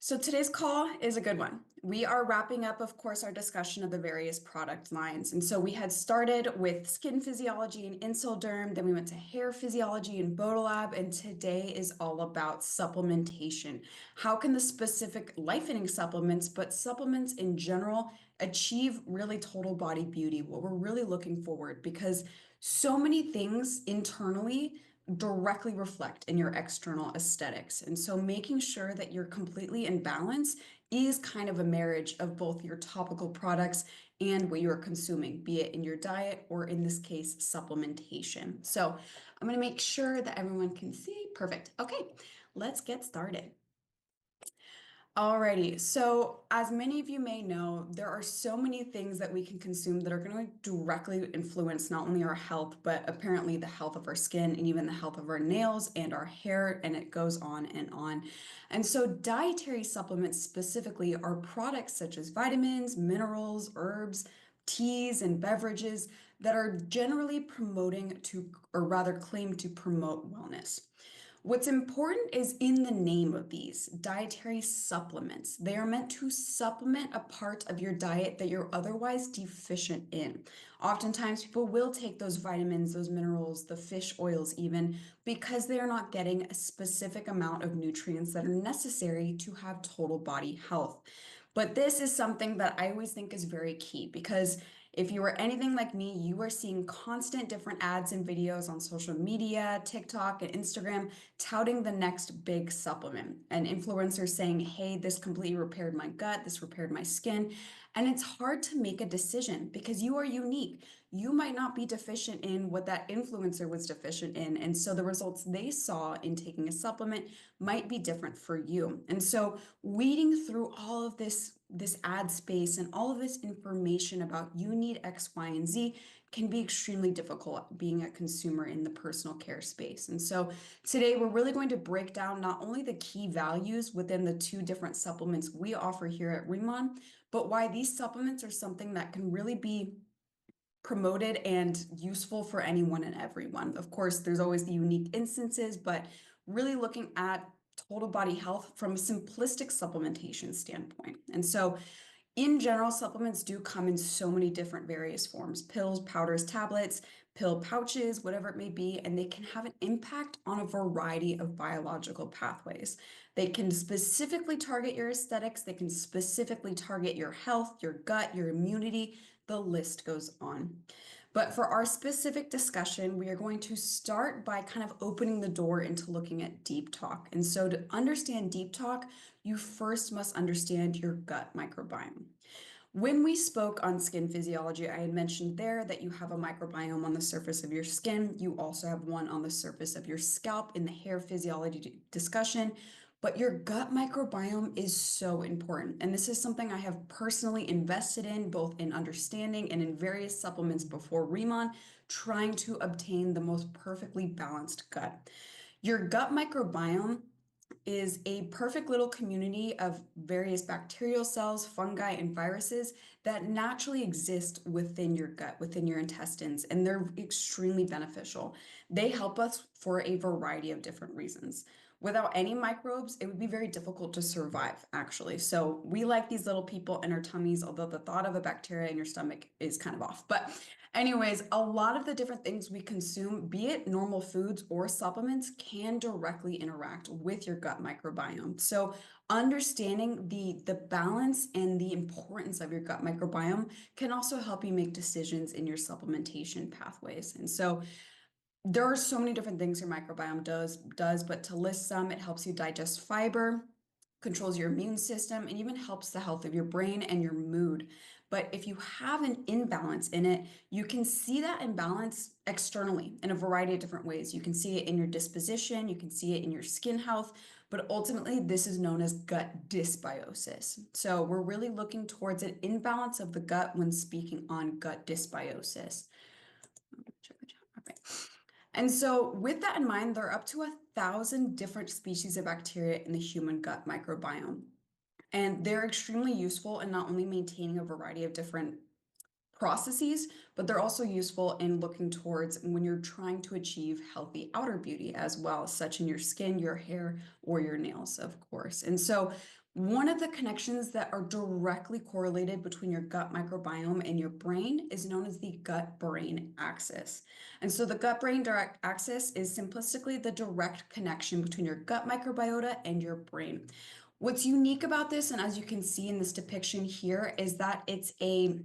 So today's call is a good one. We are wrapping up, of course, our discussion of the various product lines. And so we had started with skin physiology and Insulderm, then we went to hair physiology and Bodolab, and today is all about supplementation. How can the specific Lifening supplements, but supplements in general, achieve really total body beauty? What we're really looking forward, because so many things internally directly reflect in your external aesthetics. And so making sure that you're completely in balance is kind of a marriage of both your topical products and what you're consuming, be it in your diet or in this case, supplementation. So I'm going to make sure that everyone can see. Perfect. Okay, let's get started. Alrighty, so as many of you may know, there are so many things that we can consume that are going to directly influence not only our health, but apparently the health of our skin and even the health of our nails and our hair, and it goes on and on. And so dietary supplements specifically are products such as vitamins, minerals, herbs, teas, and beverages that are generally promoting to, or rather claim to promote wellness. What's important is in the name of these dietary supplements. They are meant to supplement a part of your diet that you're otherwise deficient in. Oftentimes, people will take those vitamins, those minerals, the fish oils, even because they are not getting a specific amount of nutrients that are necessary to have total body health. But this is something that I always think is very key because if you are anything like me, you are seeing constant different ads and videos on social media, TikTok and Instagram, touting the next big supplement. And influencers saying, hey, this completely repaired my gut, this repaired my skin. And it's hard to make a decision because you are unique. You might not be deficient in what that influencer was deficient in. And so the results they saw in taking a supplement might be different for you. And so weeding through all of this ad space and all of this information about you need X, Y, and Z can be extremely difficult being a consumer in the personal care space. And so today we're really going to break down not only the key values within the two different supplements we offer here at RIMAN, but why these supplements are something that can really be promoted and useful for anyone and everyone. Of course, there's always the unique instances, but really looking at total body health from a simplistic supplementation standpoint. And so in general, supplements do come in so many different various forms: pills, powders, tablets, pill pouches, whatever it may be, and they can have an impact on a variety of biological pathways. They can specifically target your aesthetics, they can specifically target your health, your gut, your immunity, the list goes on. But for our specific discussion, we are going to start by kind of opening the door into looking at deep talk. And so to understand deep talk, you first must understand your gut microbiome. When we spoke on skin physiology, I had mentioned there that you have a microbiome on the surface of your skin. You also have one on the surface of your scalp in the hair physiology discussion. But your gut microbiome is so important. And this is something I have personally invested in, both in understanding and in various supplements before RIMAN, trying to obtain the most perfectly balanced gut. Your gut microbiome is a perfect little community of various bacterial cells, fungi, and viruses that naturally exist within your gut, within your intestines, and they're extremely beneficial. They help us for a variety of different reasons. Without any microbes, it would be very difficult to survive, actually. So we like these little people in our tummies, although the thought of a bacteria in your stomach is kind of off. But anyways, a lot of the different things we consume, be it normal foods or supplements, can directly interact with your gut microbiome. So understanding the balance and the importance of your gut microbiome can also help you make decisions in your supplementation pathways. And so there are so many different things your microbiome does, but to list some, it helps you digest fiber, controls your immune system, and even helps the health of your brain and your mood. But if you have an imbalance in it, you can see that imbalance externally in a variety of different ways. You can see it in your disposition, you can see it in your skin health, but ultimately this is known as gut dysbiosis. So we're really looking towards an imbalance of the gut when speaking on gut dysbiosis. Check the chat. Okay. And so with that in mind, there are up to 1,000 different species of bacteria in the human gut microbiome. And they're extremely useful in not only maintaining a variety of different processes, but they're also useful in looking towards when you're trying to achieve healthy outer beauty as well, such in your skin, your hair, or your nails, of course. And so One of the connections that are directly correlated between your gut microbiome and your brain is known as the gut-brain axis. And so the gut-brain direct axis is simplistically the direct connection between your gut microbiota and your brain. What's unique about this, and as you can see in this depiction here, is that it's a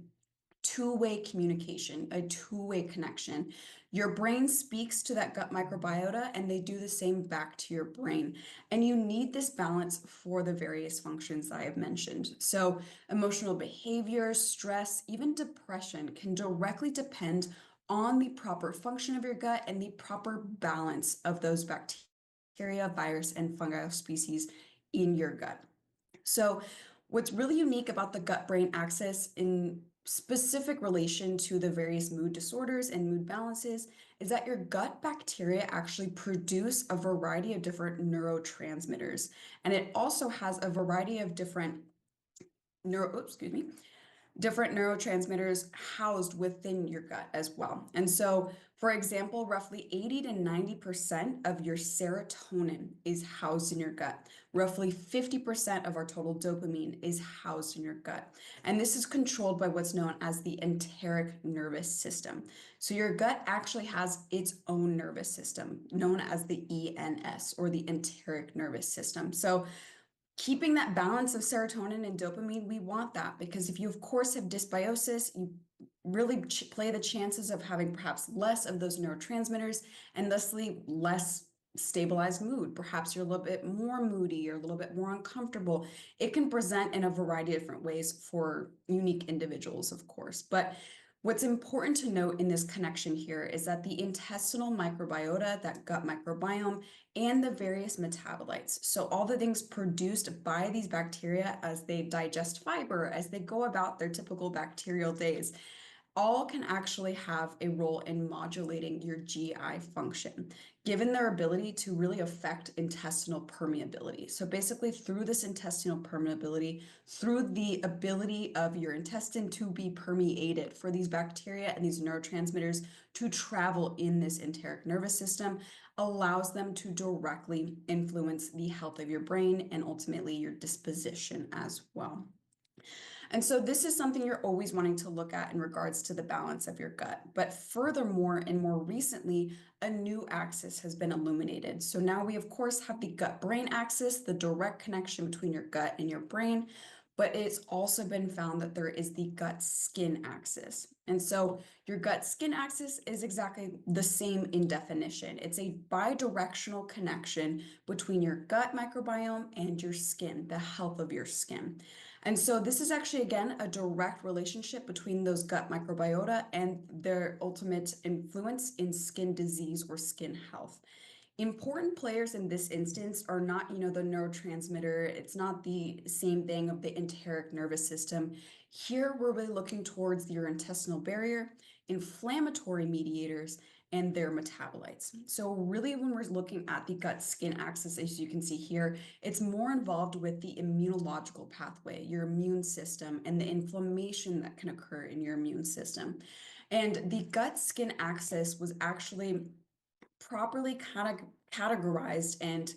two-way communication, a two-way connection. Your brain speaks to that gut microbiota and they do the same back to your brain. And you need this balance for the various functions I have mentioned. So emotional behavior, stress, even depression can directly depend on the proper function of your gut and the proper balance of those bacteria, virus, and fungal species in your gut. So what's really unique about the gut-brain axis in specific relation to the various mood disorders and mood balances is that your gut bacteria actually produce a variety of different neurotransmitters. And it also has a variety of different different neurotransmitters housed within your gut as well. And so, for example, roughly 80 to 90% of your serotonin is housed in your gut. Roughly 50% of our total dopamine is housed in your gut. And this is controlled by what's known as the enteric nervous system. So your gut actually has its own nervous system known as the ENS, or the enteric nervous system. So keeping that balance of serotonin and dopamine, we want that because if you, of course, have dysbiosis, you really play the chances of having perhaps less of those neurotransmitters and thusly less stabilized mood. Perhaps you're a little bit more moody or a little bit more uncomfortable. It can present in a variety of different ways for unique individuals, of course. But what's important to note in this connection here is that the intestinal microbiota, that gut microbiome, and the various metabolites. So all the things produced by these bacteria as they digest fiber, as they go about their typical bacterial days, all can actually have a role in modulating your GI function, given their ability to really affect intestinal permeability. So basically through this intestinal permeability, through the ability of your intestine to be permeated for these bacteria and these neurotransmitters to travel in this enteric nervous system, allows them to directly influence the health of your brain and ultimately your disposition as well. And so this is something you're always wanting to look at in regards to the balance of your gut. But furthermore, and more recently, a new axis has been illuminated. So now we, of course, have the gut-brain axis, the direct connection between your gut and your brain, but it's also been found that there is the gut-skin axis. And so your gut-skin axis is exactly the same in definition. It's a bidirectional connection between your gut microbiome and your skin, the health of your skin. And so this is actually, again, a direct relationship between those gut microbiota and their ultimate influence in skin disease or skin health. Important players in this instance are not, the neurotransmitter. It's not the same thing of the enteric nervous system. Here, we're really looking towards your intestinal barrier, inflammatory mediators, and their metabolites. So really, when we're looking at the gut-skin axis, as you can see here, it's more involved with the immunological pathway, your immune system, and the inflammation that can occur in your immune system. And the gut-skin axis was actually properly categorized and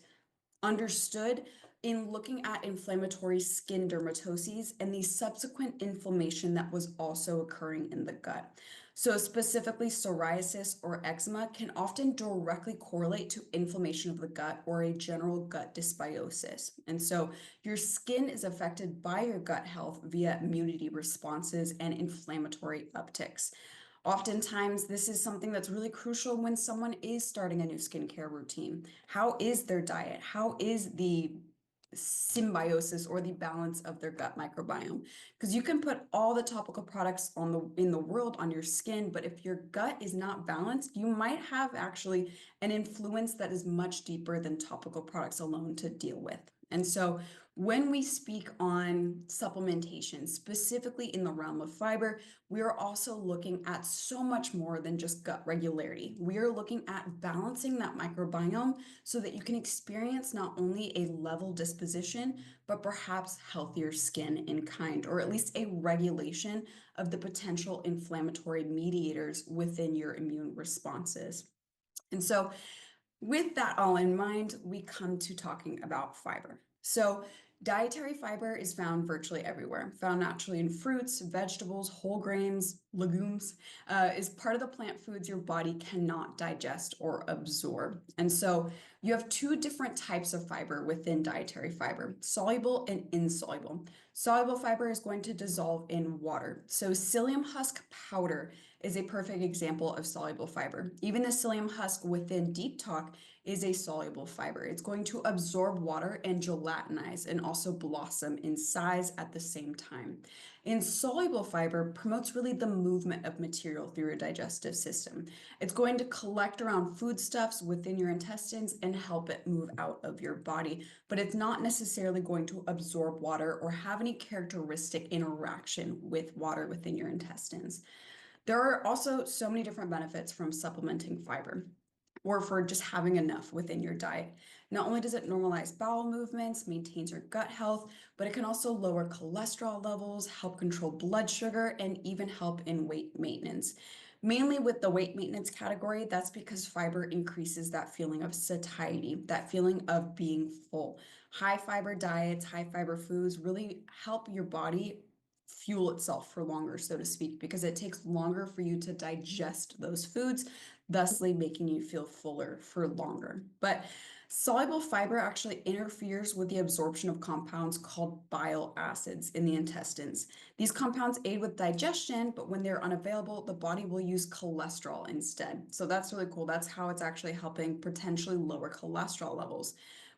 understood in looking at inflammatory skin dermatoses and the subsequent inflammation that was also occurring in the gut. So specifically, psoriasis or eczema can often directly correlate to inflammation of the gut or a general gut dysbiosis. And so your skin is affected by your gut health via immunity responses and inflammatory upticks. Oftentimes, this is something that's really crucial when someone is starting a new skincare routine. How is their diet? How is the symbiosis or the balance of their gut microbiome? Because you can put all the topical products in the world on your skin, but if your gut is not balanced, you might have actually an influence that is much deeper than topical products alone to deal with. And so when we speak on supplementation, specifically in the realm of fiber, we are also looking at so much more than just gut regularity. We are looking at balancing that microbiome so that you can experience not only a level disposition, but perhaps healthier skin in kind, or at least a regulation of the potential inflammatory mediators within your immune responses. And so with that all in mind, we come to talking about fiber. So Dietary fiber is found virtually everywhere, found naturally in fruits, vegetables, whole grains, legumes, is part of the plant foods your body cannot digest or absorb. And so you have two different types of fiber within dietary fiber, soluble and insoluble. Soluble fiber is going to dissolve in water. So psyllium husk powder is a perfect example of soluble fiber. Even the psyllium husk within Deep Talk is a soluble fiber. It's going to absorb water and gelatinize and also blossom in size at the same time. Insoluble fiber promotes really the movement of material through your digestive system. It's going to collect around foodstuffs within your intestines and help it move out of your body, but it's not necessarily going to absorb water or have any characteristic interaction with water within your intestines. There are also so many different benefits from supplementing fiber or for just having enough within your diet. Not only does it normalize bowel movements, maintains your gut health, but it can also lower cholesterol levels, help control blood sugar, and even help in weight maintenance. Mainly with the weight maintenance category, that's because fiber increases that feeling of satiety, that feeling of being full. High fiber diets, high fiber foods really help your body fuel itself for longer, so to speak, because it takes longer for you to digest those foods, thusly making you feel fuller for longer. But soluble fiber actually interferes with the absorption of compounds called bile acids in the intestines. These compounds aid with digestion, but when they're unavailable, the body will use cholesterol instead. So that's really cool. That's how it's actually helping potentially lower cholesterol levels.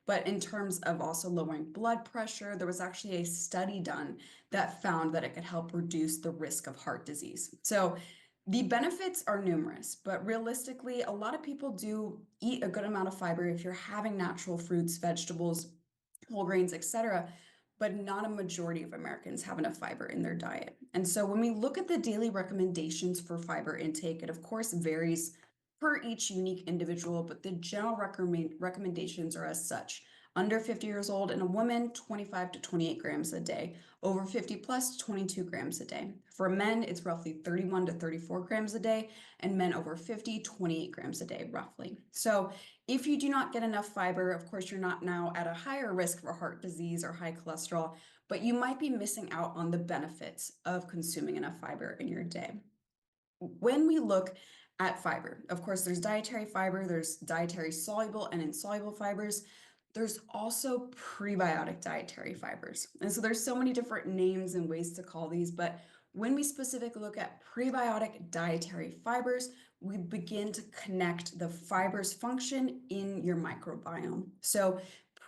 But in terms of also lowering blood pressure, there was actually a study done that found that it could help reduce the risk of heart disease. So the benefits are numerous, but realistically, a lot of people do eat a good amount of fiber if you're having natural fruits, vegetables, whole grains, etc., but not a majority of Americans have enough fiber in their diet. And so when we look at the daily recommendations for fiber intake, it of course varies per each unique individual, but the general recommendations are as such. Under 50 years old and a woman, 25 to 28 grams a day. Over 50 plus, 22 grams a day. For men, it's roughly 31 to 34 grams a day, and men over 50, 28 grams a day, roughly. So if you do not get enough fiber, of course, you're not now at a higher risk for heart disease or high cholesterol, but you might be missing out on the benefits of consuming enough fiber in your day. When we look at fiber, of course, there's dietary fiber, there's dietary soluble and insoluble fibers. There's also prebiotic dietary fibers. And so there's so many different names and ways to call these, but when we specifically look at prebiotic dietary fibers, we begin to connect the fiber's function in your microbiome. So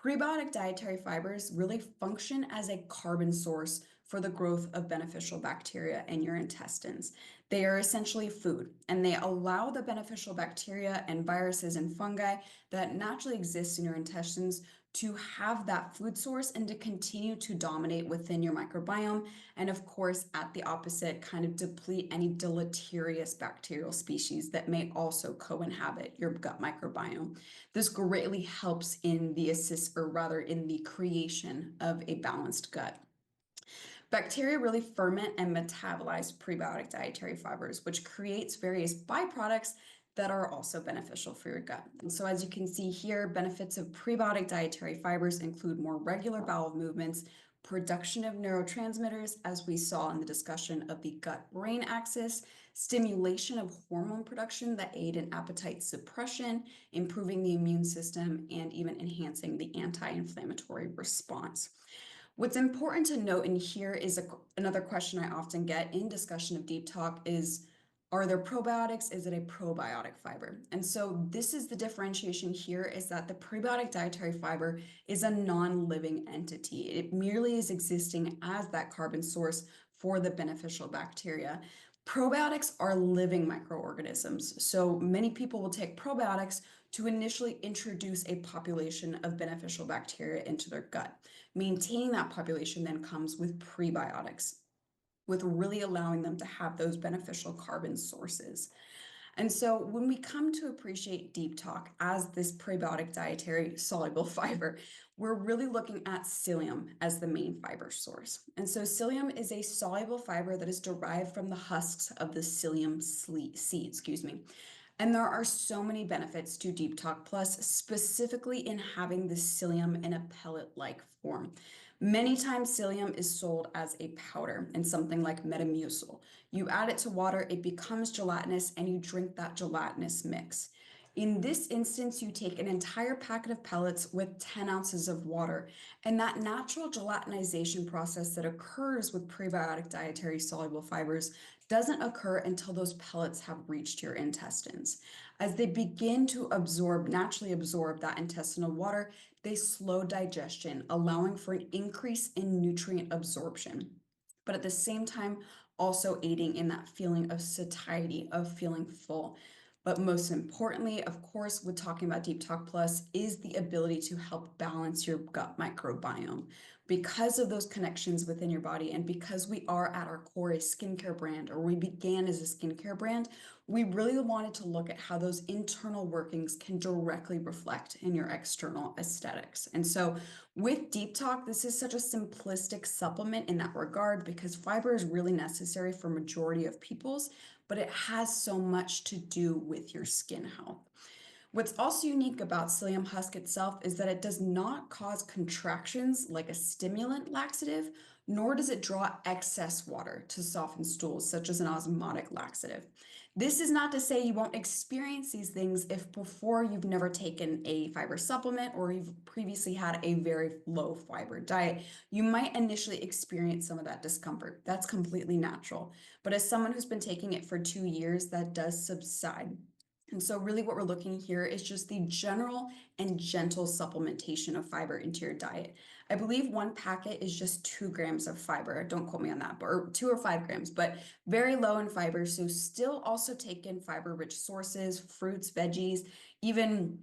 prebiotic dietary fibers really function as a carbon source for the growth of beneficial bacteria in your intestines. They are essentially food, and they allow the beneficial bacteria and viruses and fungi that naturally exist in your intestines to have that food source and to continue to dominate within your microbiome. And of course, at the opposite, kind of deplete any deleterious bacterial species that may also co-inhabit your gut microbiome. This greatly helps in the in the creation of a balanced gut. Bacteria really ferment and metabolize prebiotic dietary fibers, which creates various byproducts that are also beneficial for your gut. And so as you can see here, benefits of prebiotic dietary fibers include more regular bowel movements, production of neurotransmitters, as we saw in the discussion of the gut-brain axis, stimulation of hormone production that aid in appetite suppression, improving the immune system, and even enhancing the anti-inflammatory response. What's important to note in here is another question I often get in discussion of Deep Talk is, are there probiotics? Is it a probiotic fiber? And so this is the differentiation here, is that the prebiotic dietary fiber is a non-living entity. It merely is existing as that carbon source for the beneficial bacteria. Probiotics are living microorganisms. So many people will take probiotics to initially introduce a population of beneficial bacteria into their gut. Maintaining that population then comes with prebiotics, with really allowing them to have those beneficial carbon sources. And so when we come to appreciate Deep Talk as this prebiotic dietary soluble fiber, we're really looking at psyllium as the main fiber source. And so psyllium is a soluble fiber that is derived from the husks of the psyllium seed, And there are so many benefits to Deep Talk Plus, specifically in having the psyllium in a pellet-like form. Many times psyllium is sold as a powder in something like Metamucil. You add it to water, it becomes gelatinous, and you drink that gelatinous mix. In this instance, you take an entire packet of pellets with 10 ounces of water, and that natural gelatinization process that occurs with prebiotic dietary soluble fibers doesn't occur until those pellets have reached your intestines. As they begin to naturally absorb that intestinal water, they slow digestion, allowing for an increase in nutrient absorption, but at the same time, also aiding in that feeling of satiety, of feeling full. But most importantly, of course, with talking about Deep Talk Plus, is the ability to help balance your gut microbiome. Because of those connections within your body, and because we are at our core a skincare brand, or we began as a skincare brand, we really wanted to look at how those internal workings can directly reflect in your external aesthetics. And so with Deep Talk, this is such a simplistic supplement in that regard because fiber is really necessary for majority of people's, but it has so much to do with your skin health. What's also unique about psyllium husk itself is that it does not cause contractions like a stimulant laxative, nor does it draw excess water to soften stools, such as an osmotic laxative. This is not to say you won't experience these things if before you've never taken a fiber supplement or you've previously had a very low fiber diet. You might initially experience some of that discomfort. That's completely natural. But as someone who's been taking it for 2 years, that does subside. And so really what we're looking here is just the general and gentle supplementation of fiber into your diet. I believe one packet is just 2 grams of fiber. Don't quote me on that, but or 2 or 5 grams, but very low in fiber. So still also take in fiber-rich sources, fruits, veggies, even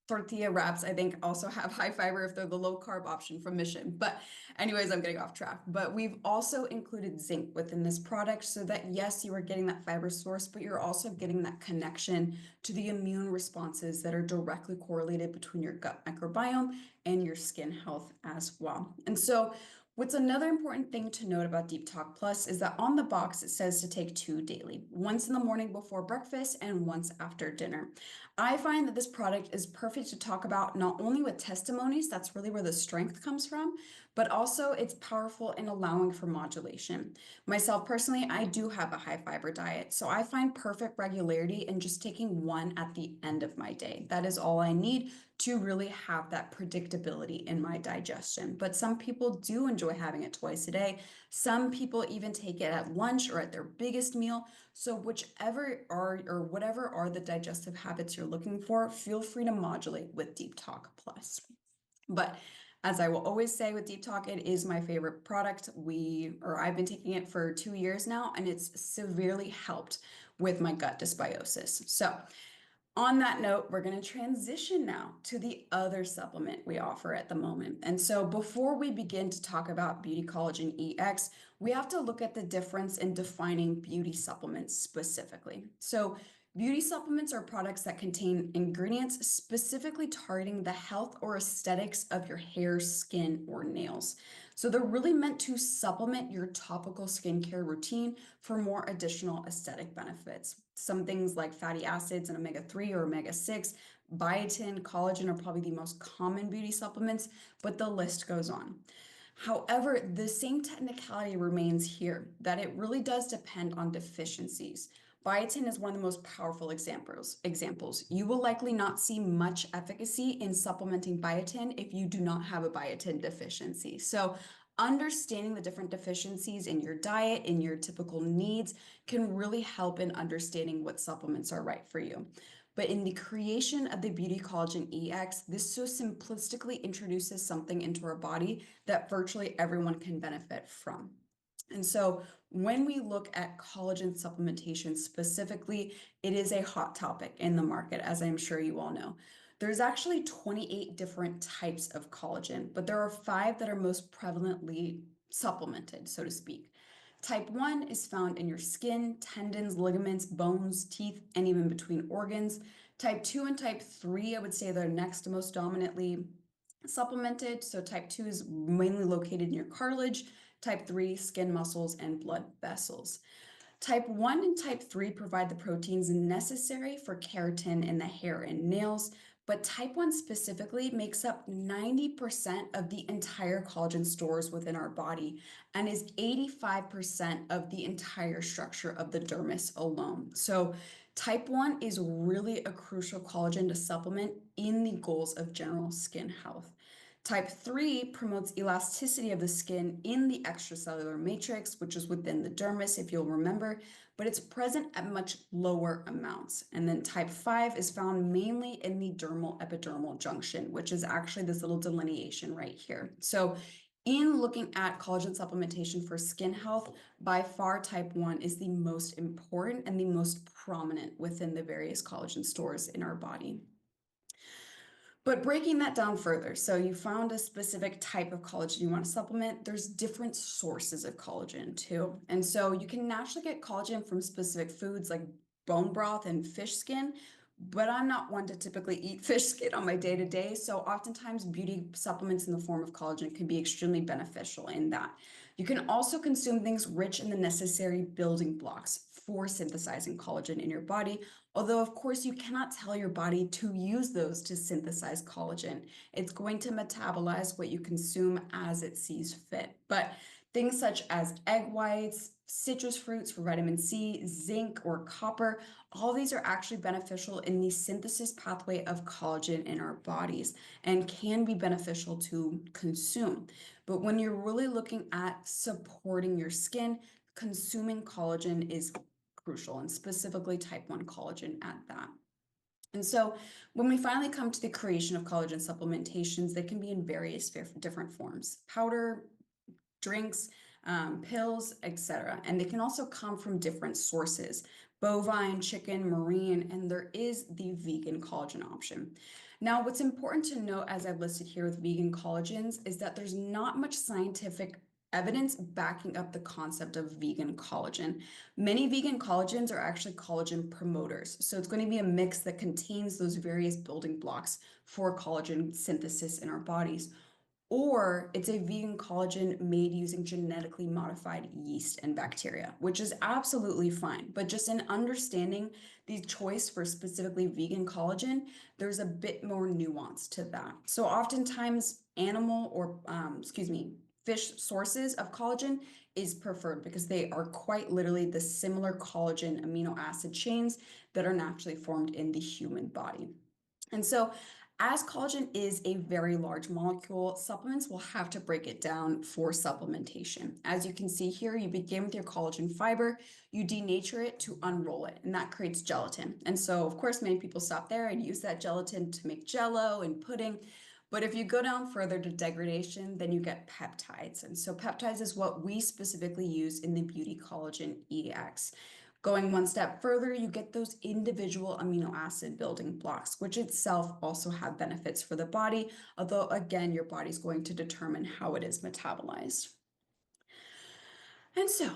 tortilla wraps, I think, also have high fiber if they're the low carb option from Mission. But anyways, I'm getting off track. But we've also included zinc within this product so that yes, you are getting that fiber source, but you're also getting that connection to the immune responses that are directly correlated between your gut microbiome and your skin health as well. And so what's another important thing to note about Deep Talk Plus is that on the box it says to take 2 daily, once in the morning before breakfast and once after dinner. I find that this product is perfect to talk about not only with testimonies, that's really where the strength comes from, but also it's powerful in allowing for modulation. Myself personally, I do have a high fiber diet, so I find perfect regularity in just taking one at the end of my day. That is all I need to really have that predictability in my digestion. But some people do enjoy having it twice a day. Some people even take it at lunch or at their biggest meal. So whichever are or whatever are the digestive habits you're looking for, feel free to modulate with Deep Talk Plus. But as I will always say with Deep Talk, it is my favorite product. I've been taking it for 2 years now, and it's severely helped with my gut dysbiosis. So on that note, we're going to transition now to the other supplement we offer at the moment. And so before we begin to talk about Beauty Collagen EX, we have to look at the difference in defining beauty supplements specifically. So beauty supplements are products that contain ingredients specifically targeting the health or aesthetics of your hair, skin, or nails. So they're really meant to supplement your topical skincare routine for more additional aesthetic benefits. Some things like fatty acids and omega-3 or omega-6, biotin, collagen are probably the most common beauty supplements, but the list goes on. However, the same technicality remains here, that it really does depend on deficiencies. Biotin is one of the most powerful examples. You will likely not see much efficacy in supplementing biotin if you do not have a biotin deficiency. So understanding the different deficiencies in your diet, in your typical needs, can really help in understanding what supplements are right for you. But in the creation of the Beauty Collagen EX, this so simplistically introduces something into our body that virtually everyone can benefit from. And so when we look at collagen supplementation specifically, it is a hot topic in the market, as I'm sure you all know. There's actually 28 different types of collagen, but there are 5 that are most prevalently supplemented, so to speak. Type 1 is found in your skin, tendons, ligaments, bones, teeth, and even between organs. Type 2 and type 3, I would say they're next most dominantly supplemented. So type 2 is mainly located in your cartilage, type 3, skin, muscles, and blood vessels. Type 1 and type 3 provide the proteins necessary for keratin in the hair and nails, But type 1 specifically makes up 90% of the entire collagen stores within our body and is 85% of the entire structure of the dermis alone. So type 1 is really a crucial collagen to supplement in the goals of general skin health. Type 3 promotes elasticity of the skin in the extracellular matrix, which is within the dermis, if you'll remember, but it's present at much lower amounts. And then type 5 is found mainly in the dermal epidermal junction, which is actually this little delineation right here. So in looking at collagen supplementation for skin health, by far type 1 is the most important and the most prominent within the various collagen stores in our body. But breaking that down further, so you found a specific type of collagen you want to supplement, there's different sources of collagen too. And so you can naturally get collagen from specific foods like bone broth and fish skin, but I'm not one to typically eat fish skin on my day-to-day. So oftentimes beauty supplements in the form of collagen can be extremely beneficial in that. You can also consume things rich in the necessary building blocks for synthesizing collagen in your body. Although, of course, you cannot tell your body to use those to synthesize collagen. It's going to metabolize what you consume as it sees fit. But things such as egg whites, citrus fruits for vitamin C, zinc, or copper, all these are actually beneficial in the synthesis pathway of collagen in our bodies and can be beneficial to consume. But when you're really looking at supporting your skin, consuming collagen is crucial, and specifically type 1 collagen at that. And so when we finally come to the creation of collagen supplementations, they can be in various different forms: powder, drinks, pills, etc. And they can also come from different sources: bovine, chicken, marine, and there is the vegan collagen option. Now, what's important to note, as I've listed here with vegan collagens, is that there's not much scientific evidence backing up the concept of vegan collagen. Many vegan collagens are actually collagen promoters. So it's going to be a mix that contains those various building blocks for collagen synthesis in our bodies. Or it's a vegan collagen made using genetically modified yeast and bacteria, which is absolutely fine. But just in understanding the choice for specifically vegan collagen, there's a bit more nuance to that. So oftentimes animal or, fish sources of collagen is preferred because they are quite literally the similar collagen amino acid chains that are naturally formed in the human body. And so as collagen is a very large molecule, supplements will have to break it down for supplementation. As you can see here, you begin with your collagen fiber, you denature it to unroll it, and that creates gelatin. And so, of course, many people stop there and use that gelatin to make jello and pudding. But if you go down further to degradation, then you get peptides. And so peptides is what we specifically use in the Beauty Collagen EX. Going one step further, you get those individual amino acid building blocks, which itself also have benefits for the body, although again, your body's going to determine how it is metabolized. And so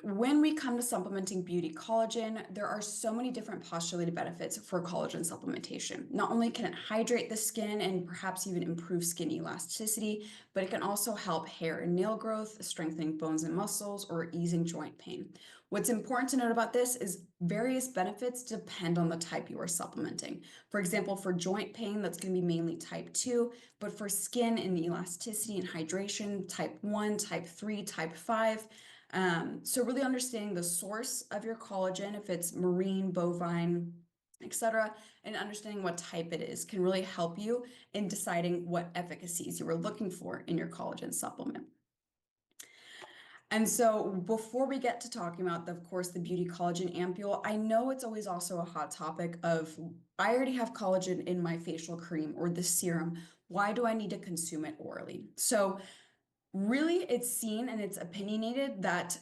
when we come to supplementing beauty collagen, there are so many different postulated benefits for collagen supplementation. Not only can it hydrate the skin and perhaps even improve skin elasticity, but it can also help hair and nail growth, strengthening bones and muscles, or easing joint pain. What's important to note about this is various benefits depend on the type you are supplementing. For example, for joint pain, that's going to be mainly type 2, but for skin and elasticity and hydration, type 1, type 3, type 5. So really understanding the source of your collagen, if it's marine, bovine, etc., and understanding what type it is can really help you in deciding what efficacies you are looking for in your collagen supplement. And so before we get to talking about, of course, the Beauty Collagen Ampule, I know it's always also a hot topic of, I already have collagen in my facial cream or the serum. Why do I need to consume it orally? So really, it's seen and it's opinionated that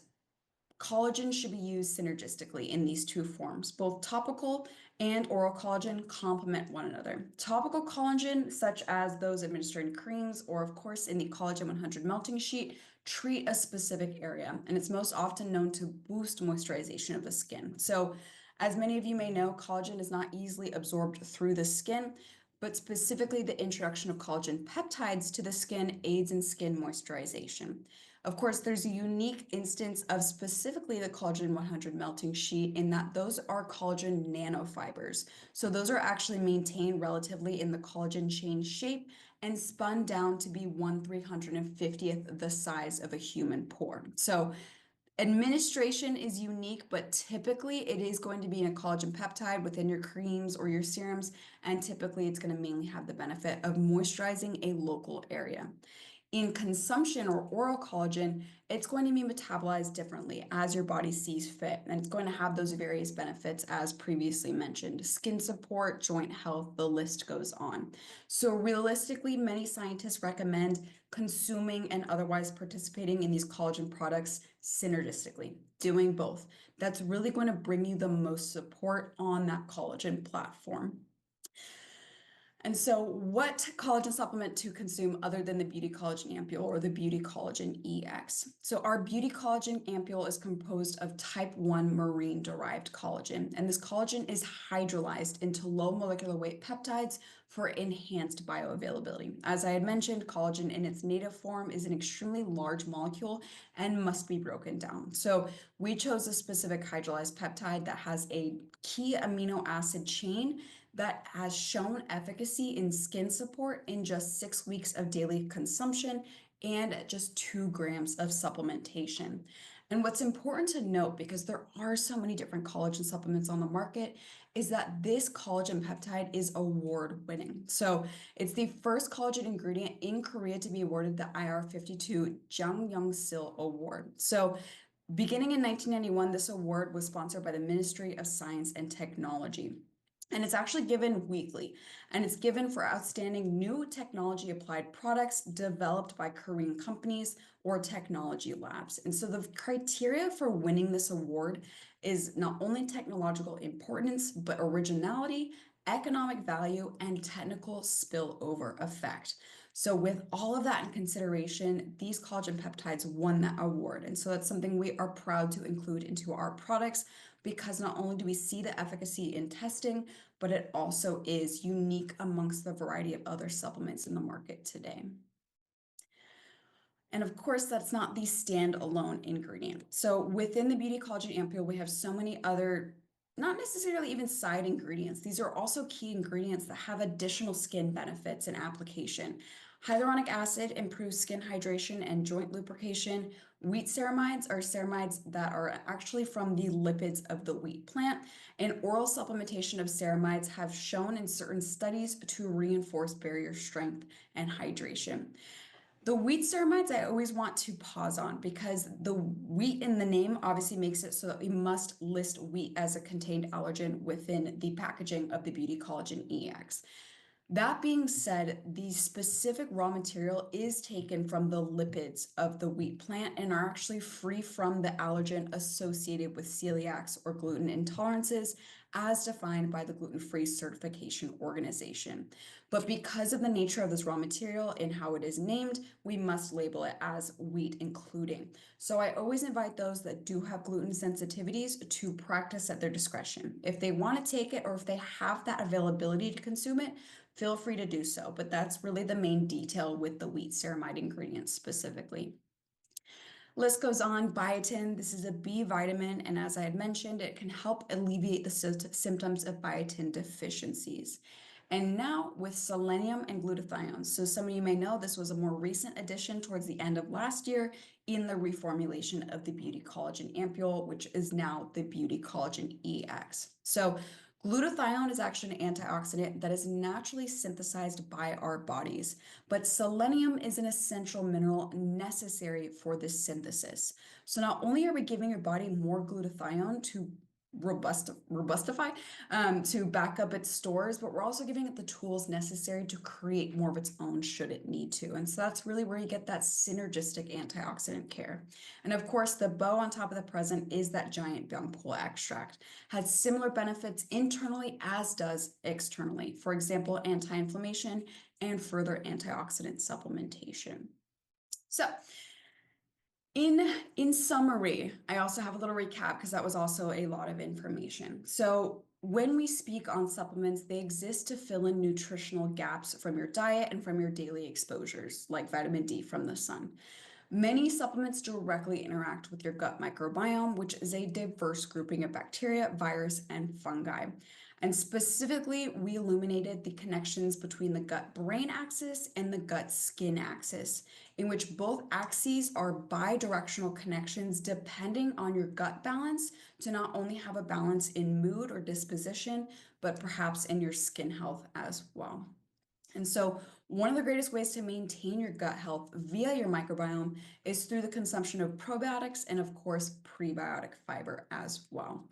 collagen should be used synergistically in these two forms. Both topical and oral collagen complement one another. Topical collagen, such as those administered in creams or, of course, in the Collagen 100 melting sheet, treat a specific area, and it's most often known to boost moisturization of the skin. So, as many of you may know, collagen is not easily absorbed through the skin, but specifically the introduction of collagen peptides to the skin aids in skin moisturization. Of course, there's a unique instance of specifically the collagen 100 melting sheet in that those are collagen nanofibers. So those are actually maintained relatively in the collagen chain shape and spun down to be 1/350th the size of a human pore. So administration is unique, but typically it is going to be in a collagen peptide within your creams or your serums, and typically it's going to mainly have the benefit of moisturizing a local area. In consumption or oral collagen, it's going to be metabolized differently as your body sees fit, and it's going to have those various benefits as previously mentioned: skin support, joint health, the list goes on. So realistically, many scientists recommend consuming and otherwise participating in these collagen products synergistically, doing both. That's really going to bring you the most support on that collagen platform. And so what collagen supplement to consume other than the Beauty Collagen Ampule or the Beauty Collagen EX? So our Beauty Collagen Ampule is composed of type 1 marine derived collagen, and this collagen is hydrolyzed into low molecular weight peptides for enhanced bioavailability. As I had mentioned, collagen in its native form is an extremely large molecule and must be broken down. So we chose a specific hydrolyzed peptide that has a key amino acid chain that has shown efficacy in skin support in just 6 weeks of daily consumption and just 2 grams of supplementation. And what's important to note, because there are so many different collagen supplements on the market, is that this collagen peptide is award winning. So it's the first collagen ingredient in Korea to be awarded the IR52 Jangyeong-sil Award. So beginning in 1991, this award was sponsored by the Ministry of Science and Technology. And it's actually given weekly, and it's given for outstanding new technology applied products developed by Korean companies or technology labs. And so the criteria for winning this award is not only technological importance, but originality, economic value, and technical spillover effect. So with all of that in consideration, these collagen peptides won that award. And so that's something we are proud to include into our products, because not only do we see the efficacy in testing, but it also is unique amongst the variety of other supplements in the market today. And of course, that's not the standalone ingredient. So within the Beauty Collagen Ampule, we have so many other, not necessarily even side ingredients. These are also key ingredients that have additional skin benefits and application. Hyaluronic acid improves skin hydration and joint lubrication. Wheat ceramides are ceramides that are actually from the lipids of the wheat plant. And oral supplementation of ceramides have shown in certain studies to reinforce barrier strength and hydration. The wheat ceramides I always want to pause on, because the wheat in the name obviously makes it so that we must list wheat as a contained allergen within the packaging of the Beauty Collagen EX. That being said, the specific raw material is taken from the lipids of the wheat plant and are actually free from the allergen associated with celiacs or gluten intolerances, as defined by the Gluten-Free Certification Organization. But because of the nature of this raw material and how it is named, we must label it as wheat including. So I always invite those that do have gluten sensitivities to practice at their discretion. If they want to take it, or if they have that availability to consume it, feel free to do so. But that's really the main detail with the wheat ceramide ingredients specifically. List goes on. Biotin, this is a B vitamin, and as I had mentioned, it can help alleviate the symptoms of biotin deficiencies. And now with selenium and glutathione. So some of you may know this was a more recent addition towards the end of last year in the reformulation of the Beauty Collagen Ampule, which is now the Beauty Collagen EX. So glutathione is actually an antioxidant that is naturally synthesized by our bodies, but selenium is an essential mineral necessary for this synthesis. So not only are we giving your body more glutathione to robustify, to back up its stores, but we're also giving it the tools necessary to create more of its own should it need to. And so that's really where you get that synergistic antioxidant care. And of course, the bow on top of the present is that giant bamboo extract. Has similar benefits internally as does externally. For example, anti-inflammation and further antioxidant supplementation. So in summary, I also have a little recap, because that was also a lot of information. So when we speak on supplements, they exist to fill in nutritional gaps from your diet and from your daily exposures, like vitamin D from the sun. Many supplements directly interact with your gut microbiome, which is a diverse grouping of bacteria, virus, and fungi. And specifically, we illuminated the connections between the gut brain axis and the gut skin axis, in which both axes are bidirectional connections depending on your gut balance to not only have a balance in mood or disposition, but perhaps in your skin health as well. And so, one of the greatest ways to maintain your gut health via your microbiome is through the consumption of probiotics and, of course, prebiotic fiber as well.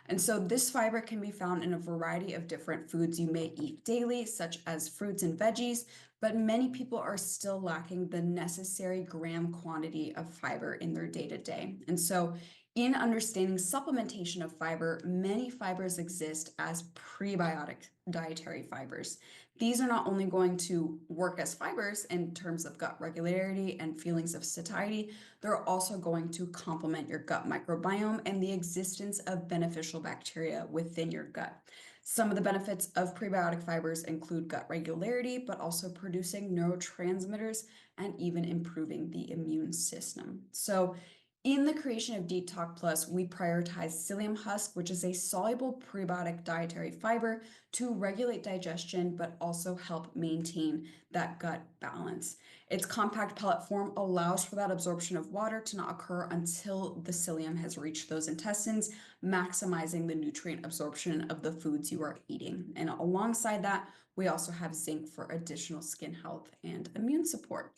And so, this fiber can be found in a variety of different foods you may eat daily, such as fruits and veggies, but many people are still lacking the necessary gram quantity of fiber in their day to day. And so, in understanding supplementation of fiber, many fibers exist as prebiotic dietary fibers. These are not only going to work as fibers in terms of gut regularity and feelings of satiety, they're also going to complement your gut microbiome and the existence of beneficial bacteria within your gut. Some of the benefits of prebiotic fibers include gut regularity, but also producing neurotransmitters and even improving the immune system. So, in the creation of Detox Plus, we prioritize psyllium husk, which is a soluble prebiotic dietary fiber to regulate digestion, but also help maintain that gut balance. Its compact pellet form allows for that absorption of water to not occur until the psyllium has reached those intestines, maximizing the nutrient absorption of the foods you are eating. And alongside that, we also have zinc for additional skin health and immune support.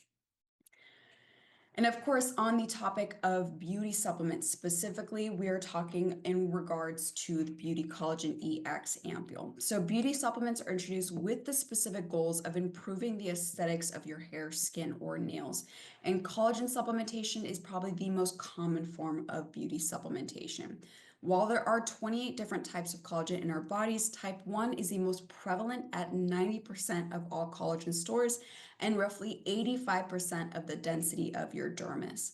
And of course, on the topic of beauty supplements specifically, we are talking in regards to the Beauty Collagen EX ampule. So, beauty supplements are introduced with the specific goals of improving the aesthetics of your hair, skin, or nails. And collagen supplementation is probably the most common form of beauty supplementation. While there are 28 different types of collagen in our bodies, type 1 is the most prevalent at 90% of all collagen stores and roughly 85% of the density of your dermis.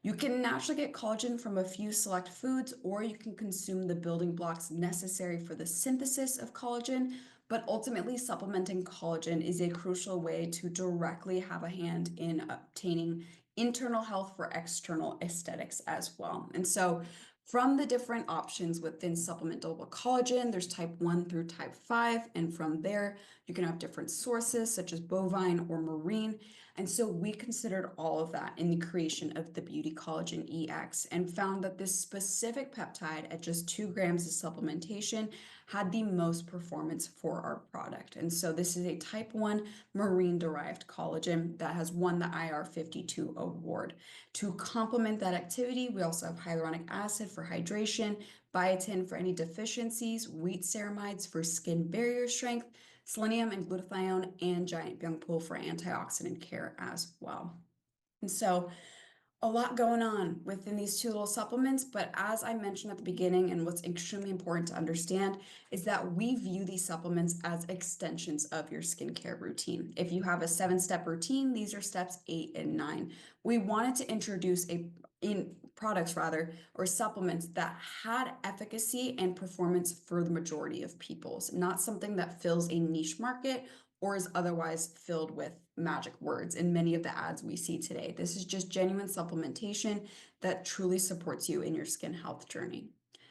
You can naturally get collagen from a few select foods, or you can consume the building blocks necessary for the synthesis of collagen. But ultimately, supplementing collagen is a crucial way to directly have a hand in obtaining internal health for external aesthetics as well. And so, from the different options within supplementable collagen, there's type 1 through type 5, and from there, you can have different sources such as bovine or marine. And so we considered all of that in the creation of the Beauty Collagen EX and found that this specific peptide at just 2 grams of supplementation had the most performance for our product. And so this is a type 1 marine derived collagen that has won the IR52 award. To complement that activity, we also have hyaluronic acid for hydration, biotin for any deficiencies, wheat ceramides for skin barrier strength, selenium and glutathione, and giant young pool for antioxidant care as well. And so a lot going on within these two little supplements, but as I mentioned at the beginning, and what's extremely important to understand is that we view these supplements as extensions of your skincare routine. If you have a 7-step routine, these are steps 8 and 9. We wanted to introduce products rather, or supplements that had efficacy and performance for the majority of people's, not something that fills a niche market or is otherwise filled with magic words in many of the ads we see today. This is just genuine supplementation that truly supports you in your skin health journey.